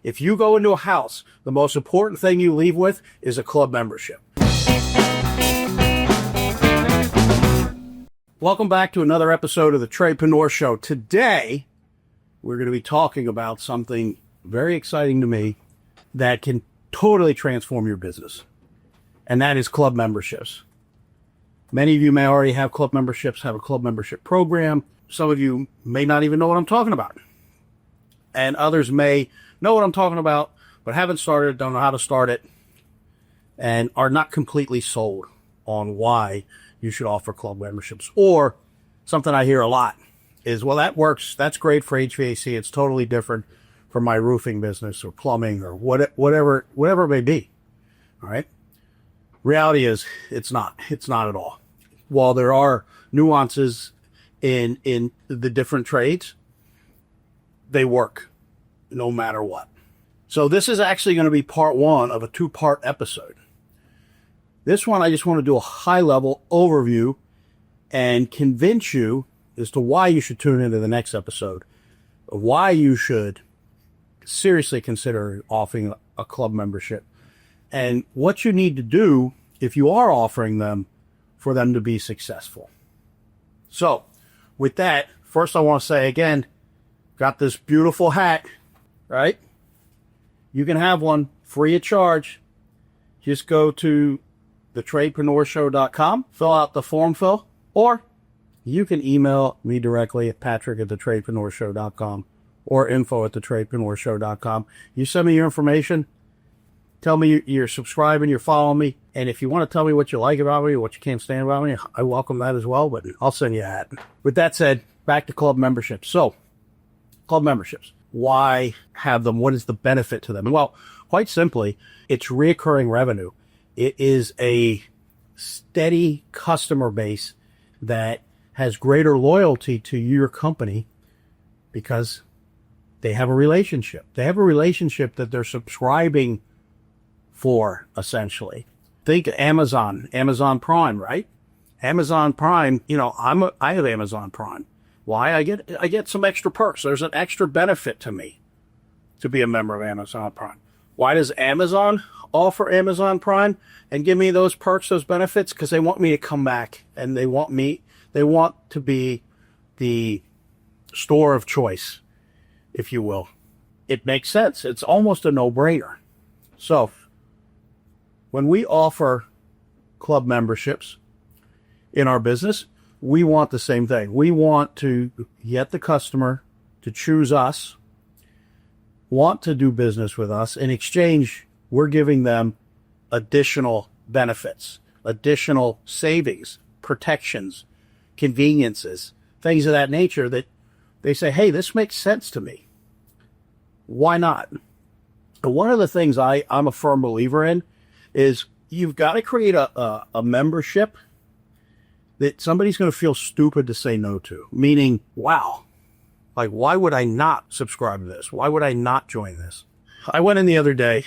If you go into a house, the most important thing you leave with is a club membership. Welcome back to another episode of the Tradepreneur Show. Today, we're going to be talking about something very exciting to me that can totally transform your business, and that is club memberships. Many of you may already have club memberships, have a club membership program. Some of you may not even know what I'm talking about. And others may know what I'm talking about, but haven't started, don't know how to start it, and are not completely sold on why you should offer club memberships. Or something I hear a lot is, well, that works. That's great for HVAC. It's totally different from my roofing business or plumbing or whatever it may be. All right. Reality is it's not at all. While there are nuances in the different trades, they work no matter what. So this is actually going to be part one of a two-part episode. This one, I just want to do a high-level overview and convince you as to why you should tune into the next episode, of why you should seriously consider offering a club membership, and what you need to do if you are offering them for them to be successful. So, with that, first I want to say again, got this beautiful hat, right? You can have one free of charge. Just go to thetradepreneurshow.com, fill out the form fill, or you can email me directly at patrick@thetradepreneurshow.com or info@thetradepreneurshow.com. You send me your information, tell me you're subscribing, you're following me, and if you want to tell me what you like about me, what you can't stand about me, I welcome that as well, but I'll send you a hat. With that said, back to club memberships. So, club memberships. Why have them? What is the benefit to them? Well, quite simply, it's recurring revenue. It is a steady customer base that has greater loyalty to your company because they have a relationship. They have a relationship that they're subscribing for, essentially. Think Amazon Prime, right? Amazon Prime, I have Amazon Prime. Why? I get some extra perks. There's an extra benefit to me to be a member of Amazon Prime. Why does Amazon offer Amazon Prime and give me those perks, those benefits? Because they want me to come back, and they want to be the store of choice, if you will. It makes sense. It's almost a no-brainer. So, when we offer club memberships in our business, we want the same thing. We want to get the customer to choose us, want to do business with us. In exchange, we're giving them additional benefits, additional savings, protections, conveniences, things of that nature that they say, hey, this makes sense to me. Why not? And one of the things I'm a firm believer in is you've got to create a membership that somebody's going to feel stupid to say no to. Meaning, wow, like, why would I not subscribe to this? Why would I not join this? I went in the other day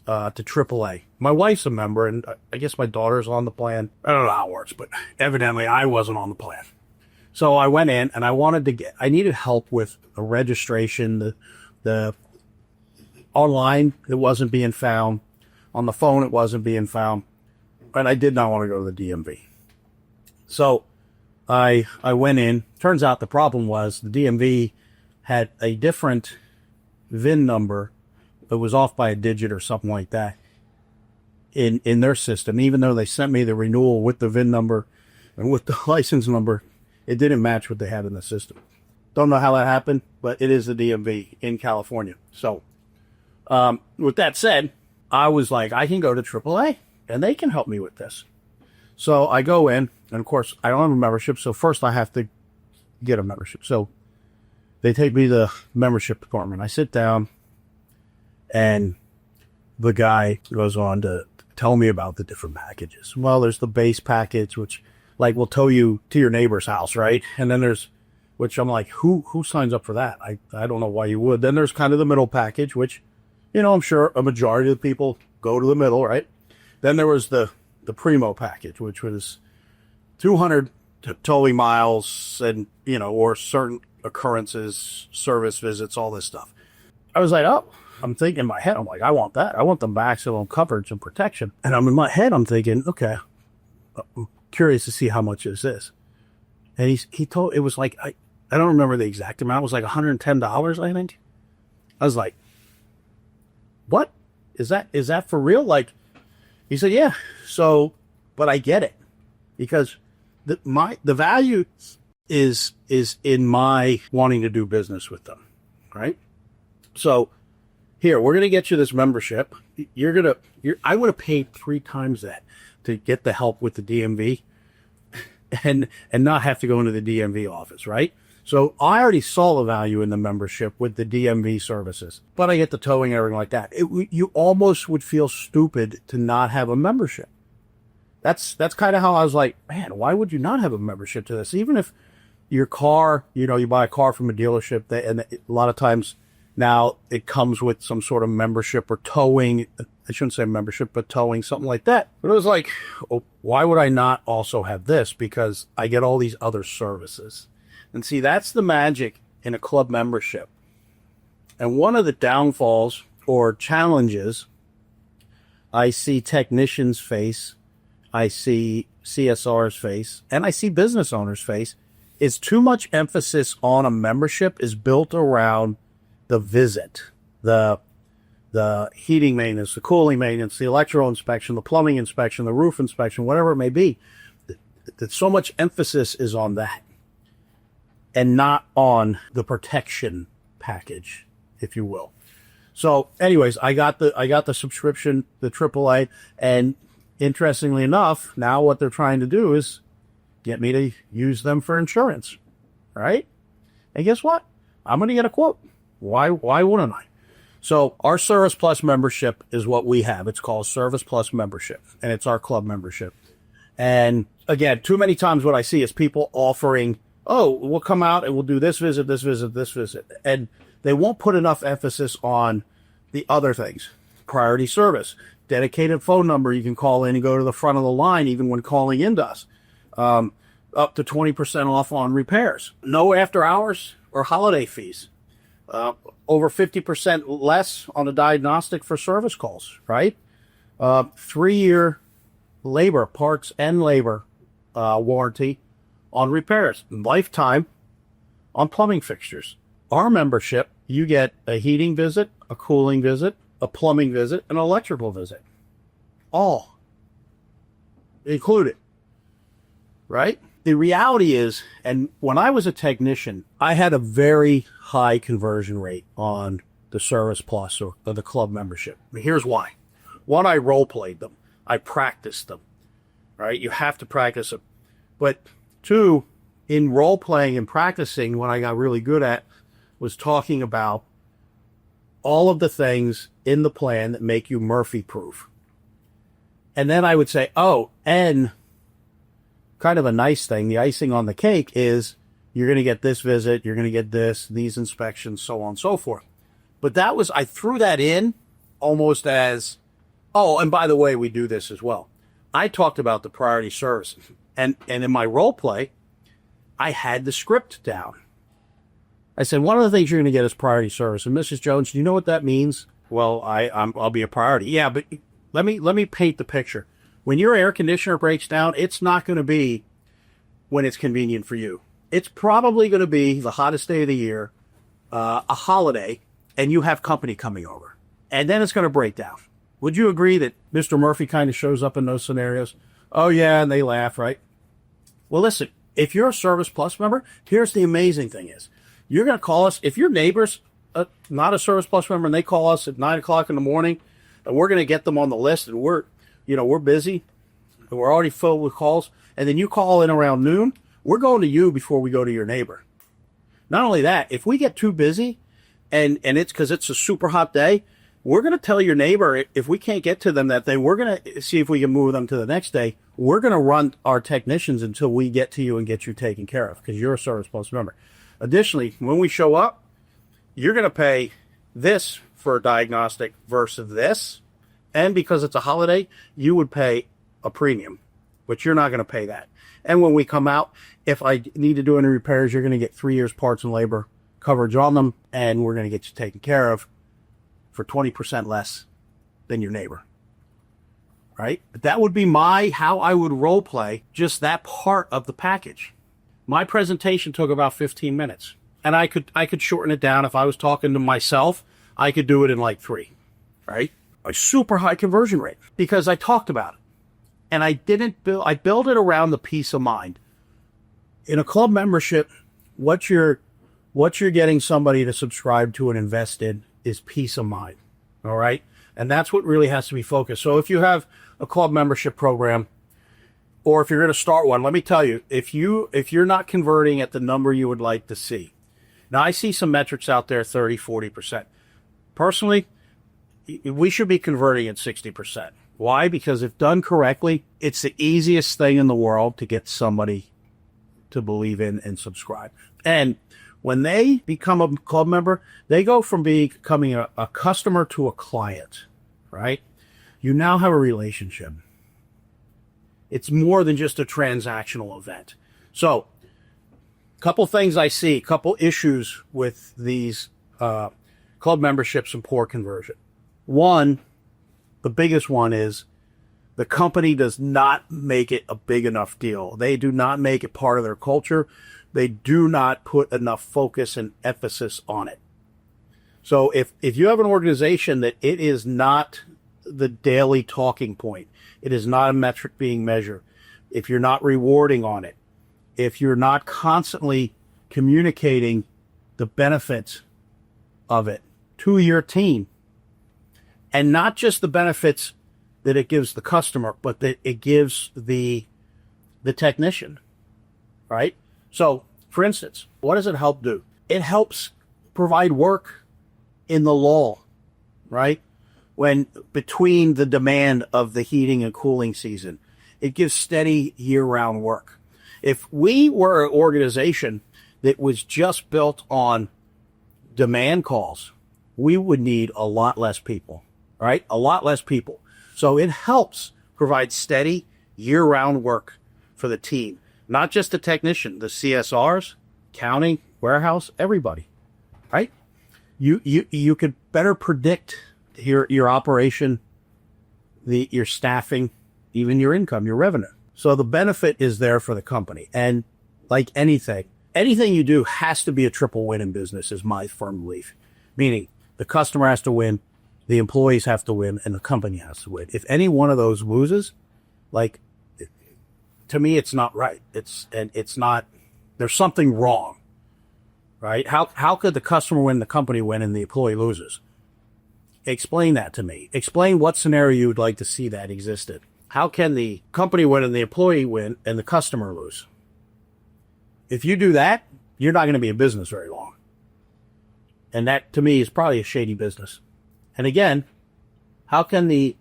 to AAA. My wife's a member, and I guess my daughter's on the plan. I don't know how it works, but evidently I wasn't on the plan. So I went in, and I needed help with the registration, the online, it wasn't being found. On the phone, it wasn't being found. And I did not want to go to the DMV. So I went in. Turns out the problem was the DMV had a different VIN number. It was off by a digit or something like that in their system. Even though they sent me the renewal with the VIN number and with the license number, it didn't match what they had in the system. Don't know how that happened, but it is the DMV in California. So with that said, I was like, I can go to AAA and they can help me with this. So I go in, and of course, I don't have a membership, so first I have to get a membership. So they take me to the membership department. I sit down, and the guy goes on to tell me about the different packages. Well, there's the base package, which like will tow you to your neighbor's house, right? And then there's, which I'm like, who signs up for that? I don't know why you would. Then there's kind of the middle package, which, I'm sure a majority of the people go to the middle, right? Then there was the primo package, which was 200 towing miles and, or certain occurrences, service visits, all this stuff. I was like, oh, I'm thinking in my head, I'm like, I want that. I want the maximum coverage and protection. And I'm in my head, I'm thinking, okay, I'm curious to see how much is this. And he told, it was like, I don't remember the exact amount. It was like $110, I think. I was like, what? Is that for real? Like, he said, yeah. So, but I get it, because the value is in my wanting to do business with them, right? So here, we're going to get you this membership. I would have paid 3 times that to get the help with the DMV and not have to go into the DMV office, right? So I already saw the value in the membership with the DMV services, but I get the towing and everything like that. You almost would feel stupid to not have a membership. That's kind of how I was like, man, why would you not have a membership to this? Even if your car, you buy a car from a dealership, and a lot of times now it comes with some sort of membership or towing. I shouldn't say membership, but towing, something like that. But it was like, oh, why would I not also have this? Because I get all these other services. And see, that's the magic in a club membership. And one of the downfalls or challenges I see technicians face, I see CSRs face, and I see business owners face, is too much emphasis on a membership is built around the visit, the heating maintenance, the cooling maintenance, the electrical inspection, the plumbing inspection, the roof inspection, whatever it may be. So much emphasis is on that, and not on the protection package, if you will. So anyways, I got the subscription, the AAA, and interestingly enough, now what they're trying to do is get me to use them for insurance, right? And guess what? I'm going to get a quote. Why wouldn't I? So our Service Plus membership is what we have. It's called Service Plus membership, and it's our club membership. And again, too many times what I see is people offering, oh, we'll come out and we'll do this visit, this visit, this visit. And they won't put enough emphasis on the other things. Priority service, dedicated phone number. You can call in and go to the front of the line even when calling into us. Up to 20% off on repairs. No after hours or holiday fees. Over 50% less on a diagnostic for service calls, right? 3-year labor, parts and labor warranty on repairs. Lifetime on plumbing fixtures. Our membership, you get a heating visit, a cooling visit, a plumbing visit, an electrical visit. All included, right? The reality is, and when I was a technician, I had a very high conversion rate on the Service Plus or the club membership. Here's why. One, I role played them. I practiced them, right? You have to practice them. But 2, in role playing and practicing, what I got really good at was talking about all of the things in the plan that make you Murphy proof. And then I would say, oh, and kind of a nice thing, the icing on the cake is you're going to get this visit, you're going to get this, these inspections, so on and so forth. But I threw that in almost as, oh, and by the way, we do this as well. I talked about the priority service. And in my role play, I had the script down. I said, one of the things you're going to get is priority service. And Mrs. Jones, do you know what that means? Well, I'll be a priority. Yeah, but let me paint the picture. When your air conditioner breaks down, it's not going to be when it's convenient for you. It's probably going to be the hottest day of the year, a holiday, and you have company coming over. And then it's going to break down. Would you agree that Mr. Murphy kind of shows up in those scenarios? Oh, yeah, and they laugh, right? Well, listen, if you're a Service Plus member, here's the amazing thing is, you're going to call us, if your neighbor's not a Service Plus member and they call us at 9 o'clock in the morning, and we're going to get them on the list, and we're busy, and we're already filled with calls, and then you call in around noon, we're going to you before we go to your neighbor. Not only that, if we get too busy, and it's because it's a super hot day, we're going to tell your neighbor, if we can't get to them that day, we're going to see if we can move them to the next day. We're going to run our technicians until we get to you and get you taken care of, because you're a Service Plus member. Additionally, when we show up, you're going to pay this for a diagnostic versus this. And because it's a holiday, you would pay a premium, but you're not going to pay that. And when we come out, if I need to do any repairs, you're going to get 3 years parts and labor coverage on them, and we're going to get you taken care of. for 20% less than your neighbor. Right? That would be how I would role play just that part of the package. My presentation took about 15 minutes, and I could shorten it down. If I was talking to myself, I could do it in like 3, right? A super high conversion rate because I talked about it. And I built it around the peace of mind. In a club membership, what you're getting somebody to subscribe to and invest in is peace of mind. All right? And that's what really has to be focused. So if you have a club membership program, or if you're going to start one, let me tell you, if you're not converting at the number you would like to see. Now, I see some metrics out there, 30, 40%. Personally, we should be converting at 60%. Why? Because if done correctly, it's the easiest thing in the world to get somebody to believe in and subscribe. And when they become a club member, they go from becoming a customer to a client, right? You now have a relationship. It's more than just a transactional event. So, a couple things I see, a couple issues with these club memberships and poor conversion. One, the biggest one is the company does not make it a big enough deal. They do not make it part of their culture. They do not put enough focus and emphasis on it. So if you have an organization that it is not the daily talking point, it is not a metric being measured, if you're not rewarding on it, if you're not constantly communicating the benefits of it to your team, and not just the benefits that it gives the customer, but that it gives the technician, right? So, for instance, what does it help do? It helps provide work in the lull, right? When between the demand of the heating and cooling season, it gives steady year-round work. If we were an organization that was just built on demand calls, we would need a lot less people, right? A lot less people. So it helps provide steady year-round work for the team. Not just the technician, the CSRs, accounting, warehouse, everybody, right? You could better predict your operation, your staffing, even your income, your revenue. So the benefit is there for the company. And like anything you do has to be a triple win in business is my firm belief. Meaning the customer has to win, the employees have to win, and the company has to win. If any one of those loses, to me, it's not right. It's not, there's something wrong, right? How could the customer win, the company win, and the employee loses? Explain that to me. Explain what scenario you would like to see that existed. How can the company win and the employee win and the customer lose? If you do that, you're not going to be in business very long. And that, to me, is probably a shady business. And again, how can the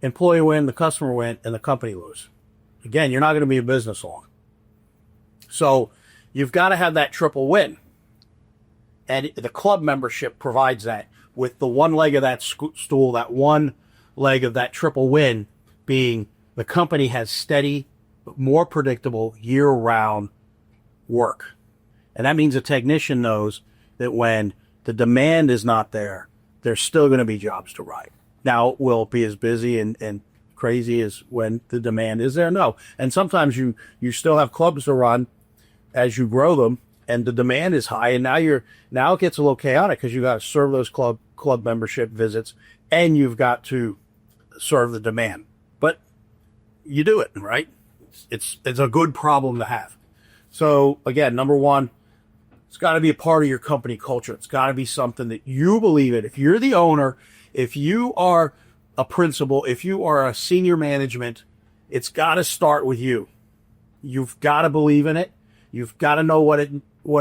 employee win, the customer win, and the company lose? Again, you're not going to be in business long. So you've got to have that triple win. And the club membership provides that with the one leg of that stool, that one leg of that triple win being the company has steady, more predictable year-round work. And that means a technician knows that when the demand is not there, there's still going to be jobs to write. Now, will it be as busy and crazy as when the demand is there? No. And sometimes you still have clubs to run as you grow them, and the demand is high, and now it gets a little chaotic because you got to serve those club membership visits, and you've got to serve the demand. But you do it, right? It's a good problem to have. So again, number one, it's got to be a part of your company culture. It's got to be something that you believe in. If you're the owner, if you are a principal, if you are a senior management, it's got to start with you. You've got to believe in it. You've got to know what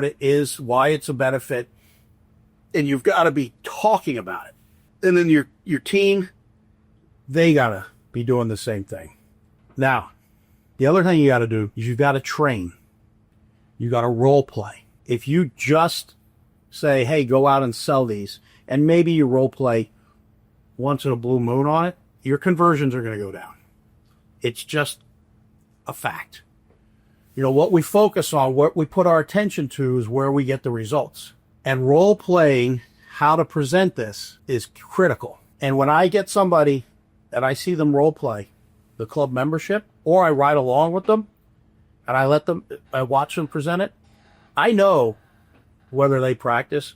it is, why it's a benefit, and you've got to be talking about it. And then your team, they got to be doing the same thing. Now, the other thing you got to do is you've got to train. You got to role play. If you just say, hey, go out and sell these, and maybe you role play once in a blue moon on it, your conversions are going to go down. It's just a fact. You know, what we focus on, what we put our attention to is where we get the results. And role playing how to present this is critical. And when I get somebody and I see them role play the club membership, or I ride along with them and I watch them present it, I know whether they practice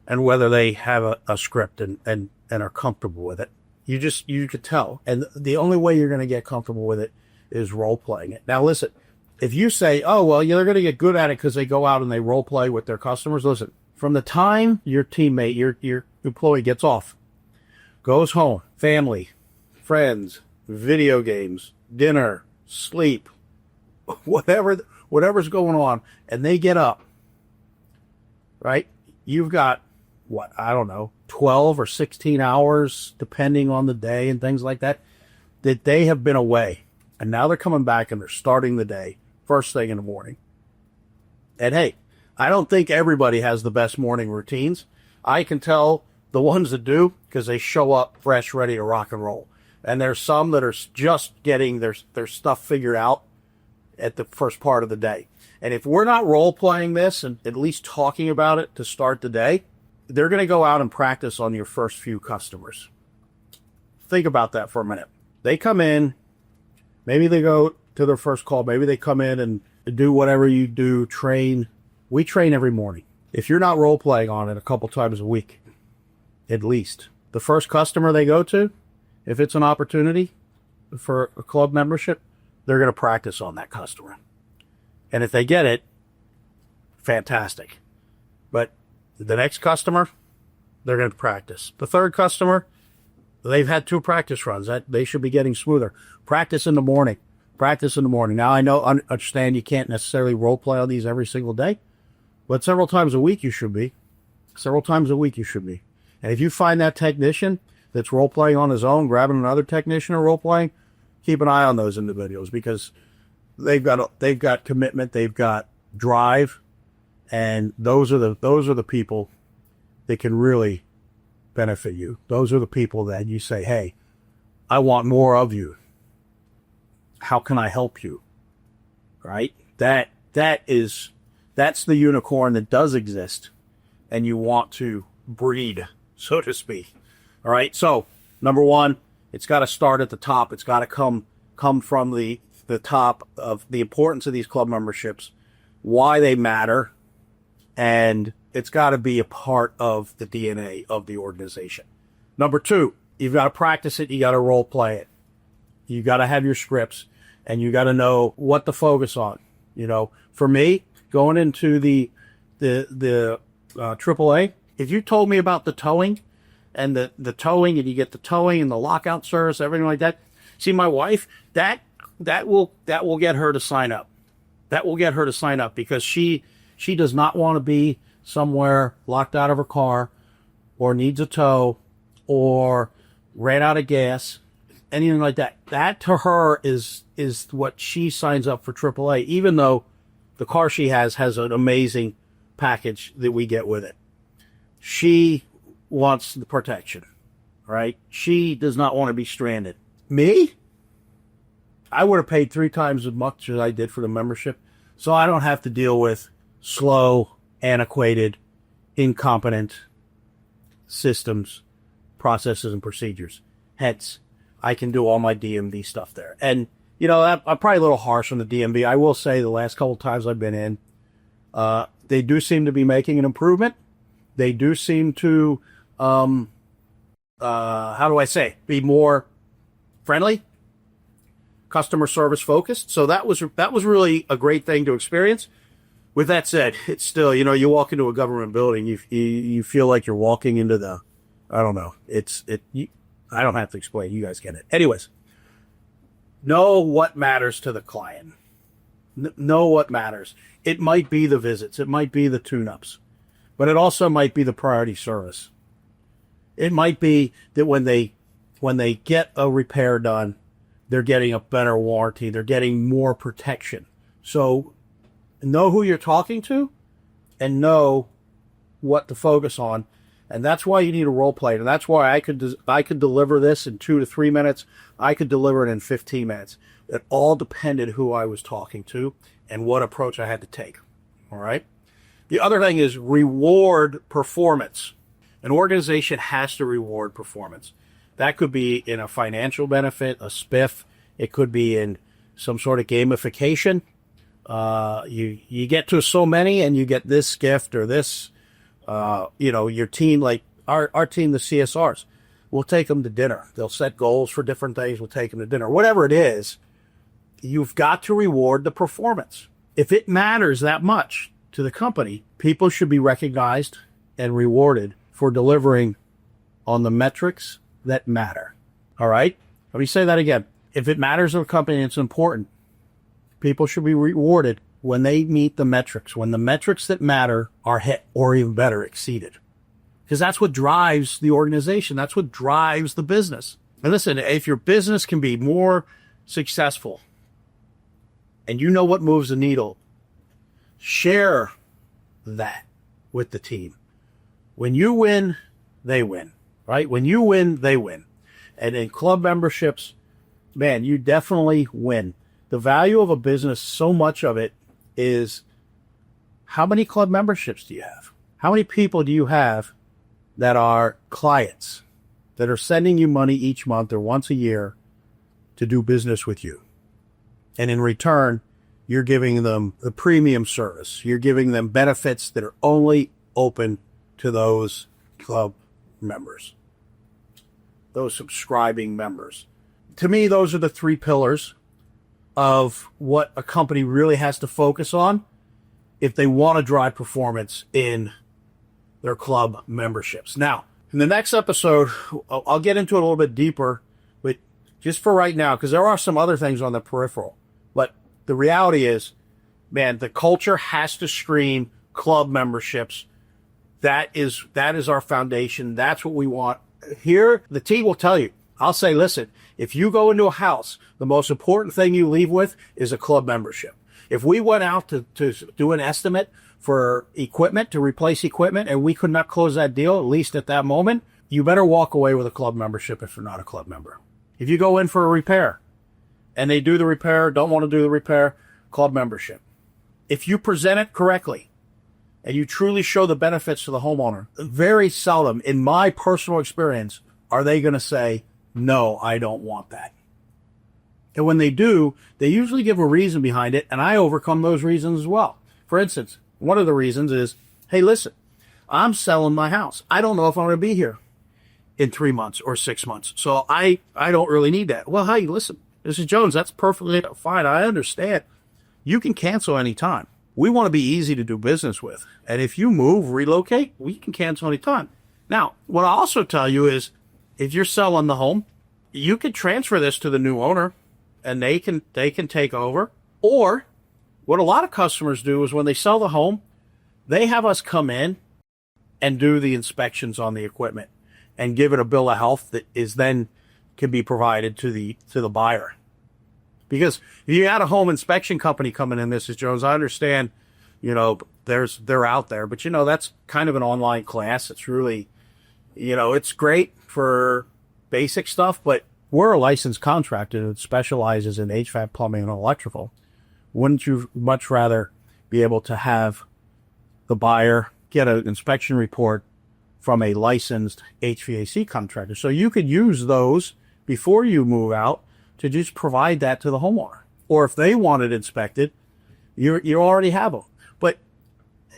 and whether they have a script and are comfortable with it. You could tell. And the only way you're going to get comfortable with it is role playing it. Now, listen, if you say, oh, well, they're going to get good at it because they go out and they role play with their customers, listen, from the time your teammate, your employee gets off, goes home, family, friends, video games, dinner, sleep, whatever's going on, and they get up, right? You've got, 12 or 16 hours, depending on the day and things like that they have been away. And now they're coming back and they're starting the day first thing in the morning. And hey, I don't think everybody has the best morning routines. I can tell the ones that do because they show up fresh, ready to rock and roll. And there's some that are just getting their stuff figured out at the first part of the day. And if we're not role playing this and at least talking about it to start the day, they're going to go out and practice on your first few customers. Think about that for a minute. They come in, maybe they go to their first call, maybe they come in and do whatever you do, train. We train every morning. If you're not role playing on it a couple times a week, at least, the first customer they go to, if it's an opportunity for a club membership, they're going to practice on that customer. And if they get it, fantastic. But the next customer, they're going to practice. The third customer, they've had 2 practice runs. That they should be getting smoother. Practice in the morning. Practice in the morning. Now, I understand you can't necessarily role play on these every single day, but several times a week you should be. Several times a week you should be. And if you find that technician that's role playing on his own, grabbing another technician or role playing, keep an eye on those individuals because they've got commitment, they've got drive, and those are the people that can really benefit you. Those are the people that you say, hey, I want more of you. How can I help you? Right? That's the unicorn that does exist and you want to breed, so to speak. All right. So number 1, it's got to start at the top. It's got to come from the top of the importance of these club memberships, why they matter, and it's got to be a part of the DNA of the organization. Number 2, you've got to practice it. You got to role play it. You got to have your scripts, and you got to know what to focus on. You know, for me, going into the AAA, if you told me about the towing and the towing, and you get the towing and the lockout service, everything like that. See, my wife, that will get her to sign up. That will get her to sign up because she does not want to be somewhere locked out of her car or needs a tow or ran out of gas, anything like that. That to her is what she signs up for AAA, even though the car she has an amazing package that we get with it. She wants the protection, right? She does not want to be stranded. Me? I would have paid 3 times as much as I did for the membership, so I don't have to deal with slow, antiquated, incompetent systems, processes, and procedures. Hence, I can do all my DMV stuff there. And, you know, I'm probably a little harsh on the DMV. I will say the last couple of times I've been in, they do seem to be making an improvement. They do seem to, be more friendly, customer service focused. So that was really a great thing to experience. With that said, it's still, you know, you walk into a government building, you feel like you're walking into I don't know. I don't have to explain. You guys get it. Anyways, know what matters to the client. Know what matters. It might be the visits. It might be the tune-ups. But it also might be the priority service. It might be that when they get a repair done, they're getting a better warranty. They're getting more protection. So know who you're talking to and know what to focus on. And that's why you need a role play. And that's why I could deliver this in 2 to 3 minutes. I could deliver it in 15 minutes. It all depended who I was talking to and what approach I had to take. All right. The other thing is reward performance. An organization has to reward performance. That could be in a financial benefit, a spiff. It could be in some sort of gamification. You get to so many and you get this gift or this, your team, like our team, the CSRs, we'll take them to dinner. They'll set goals for different things. We'll take them to dinner. Whatever it is, you've got to reward the performance. If it matters that much to the company, people should be recognized and rewarded for delivering on the metrics that matter. All right? Let me say that again. If it matters to the company and it's important, people should be rewarded when they meet the metrics, when the metrics that matter are hit or even better, exceeded. Because that's what drives the organization. That's what drives the business. And listen, if your business can be more successful and you know what moves the needle, share that with the team. When you win, they win, right? When you win, they win. And in club memberships, man, you definitely win. The value of a business, so much of it is how many club memberships do you have? How many people do you have that are clients that are sending you money each month or once a year to do business with you? And in return, you're giving them the premium service. You're giving them benefits that are only open to those club members, those subscribing members. To me, those are the three pillars of what a company really has to focus on if they want to drive performance in their club memberships. Now, in the next episode, I'll get into it a little bit deeper, but just for right now, because there are some other things on the peripheral. But the reality is, man, the culture has to scream club memberships. That is our foundation. That's what we want. Here, the team will tell you. I'll say, listen, if you go into a house, the most important thing you leave with is a club membership. If we went out to do an estimate for equipment, to replace equipment, and we could not close that deal, at least at that moment, you better walk away with a club membership if you're not a club member. If you go in for a repair and they do the repair, don't want to do the repair, club membership. If you present it correctly and you truly show the benefits to the homeowner, very seldom, in my personal experience, are they going to say, no, I don't want that. And when they do, they usually give a reason behind it, and I overcome those reasons as well. For instance, one of the reasons is, hey, listen, I'm selling my house. I don't know if I'm going to be here in 3 months or 6 months, so I don't really need that. Well, hey, listen, Mrs. Jones, that's perfectly fine. I understand. You can cancel anytime. We want to be easy to do business with. And if you move, relocate, we can cancel anytime. Now, what I'll also tell you is, if you're selling the home, you can transfer this to the new owner and they can take over. Or what a lot of customers do is when they sell the home, they have us come in and do the inspections on the equipment and give it a bill of health that is then can be provided to the buyer. Because if you had a home inspection company coming in, Mrs. Jones, I understand, they're out there, but that's kind of an online class. It's really, it's great for basic stuff, but we're a licensed contractor that specializes in HVAC, plumbing, and electrical. Wouldn't you much rather be able to have the buyer get an inspection report from a licensed HVAC contractor? So you could use those before you move out to just provide that to the homeowner. Or if they want it inspected, you already have them. But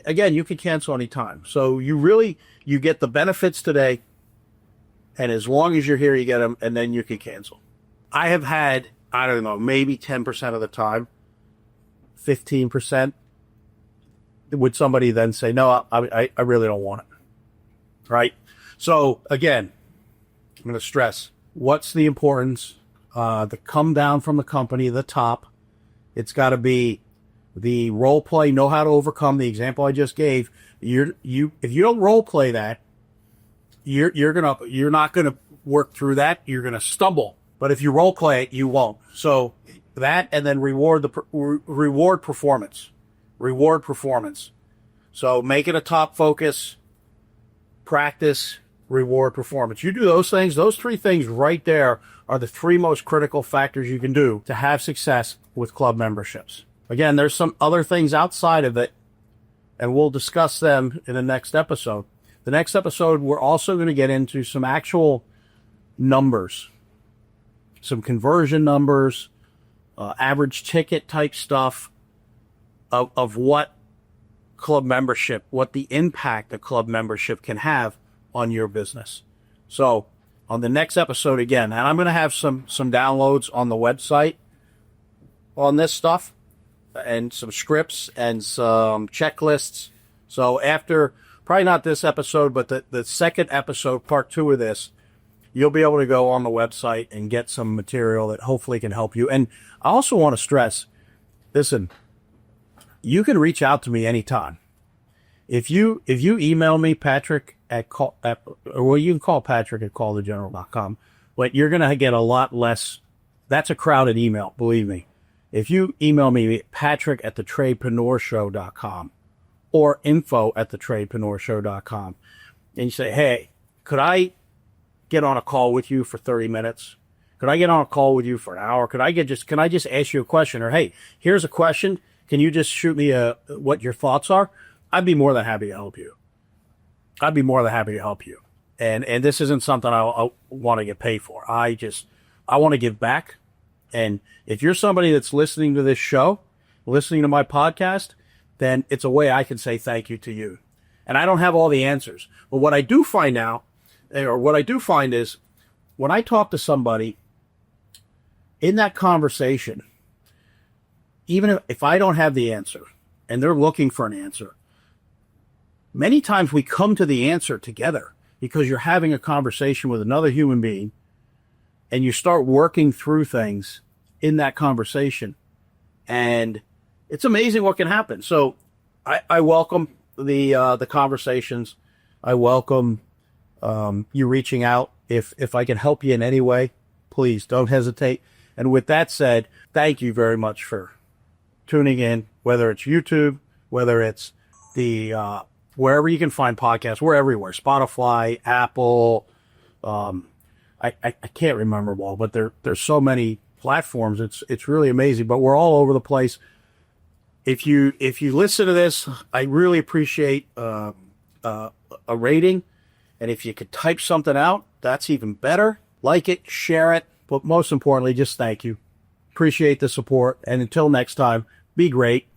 again, you can cancel anytime. So you get the benefits today. And as long as you're here, you get them, and then you can cancel. I have had, I don't know, maybe 10% of the time, 15%, would somebody then say, no, I really don't want it, right? So, again, I'm going to stress, what's the importance? The come down from the company, the top. It's got to be the role play, know how to overcome the example I just gave. If you don't role play that, you're not gonna work through that. You're gonna stumble. But if you role play it, you won't. So that, and then reward performance. Reward performance. So make it a top focus. Practice, reward performance. You do those things. Those three things right there are the three most critical factors you can do to have success with club memberships. Again, there's some other things outside of it, and we'll discuss them in the next episode. The next episode, we're also going to get into some actual numbers, some conversion numbers, average ticket type stuff of what club membership, what the impact a club membership can have on your business. So on the next episode again, and I'm going to have some downloads on the website on this stuff and some scripts and some checklists. So after, probably not this episode, but the second episode, part 2 of this, you'll be able to go on the website and get some material that hopefully can help you. And I also want to stress, listen, you can reach out to me anytime. If you email me, Patrick or you can call Patrick at callthegeneral.com, but you're going to get a lot less. That's a crowded email, believe me. If you email me, Patrick at thetradepreneurshow.com or info at thetradepreneurshow.com, and you say, hey, could I get on a call with you for 30 minutes? Could I get on a call with you for an hour? Can I just ask you a question? Or, hey, here's a question. Can you just shoot me what your thoughts are? I'd be more than happy to help you. And this isn't something I want to get paid for. I want to give back. And if you're somebody that's listening to this show, listening to my podcast, then it's a way I can say thank you to you. And I don't have all the answers. But what I do find is when I talk to somebody in that conversation, even if I don't have the answer and they're looking for an answer, many times we come to the answer together because you're having a conversation with another human being and you start working through things in that conversation. And it's amazing what can happen. So I welcome the conversations. I welcome you reaching out. If I can help you in any way, please don't hesitate. And with that said, thank you very much for tuning in, whether it's YouTube, whether it's the wherever you can find podcasts. We're everywhere. Spotify, Apple. I can't remember them all, but there's so many platforms. It's really amazing. But we're all over the place. If you listen to this, I really appreciate a rating. And if you could type something out, that's even better. Like it, share it. But most importantly, just thank you. Appreciate the support. And until next time, be great.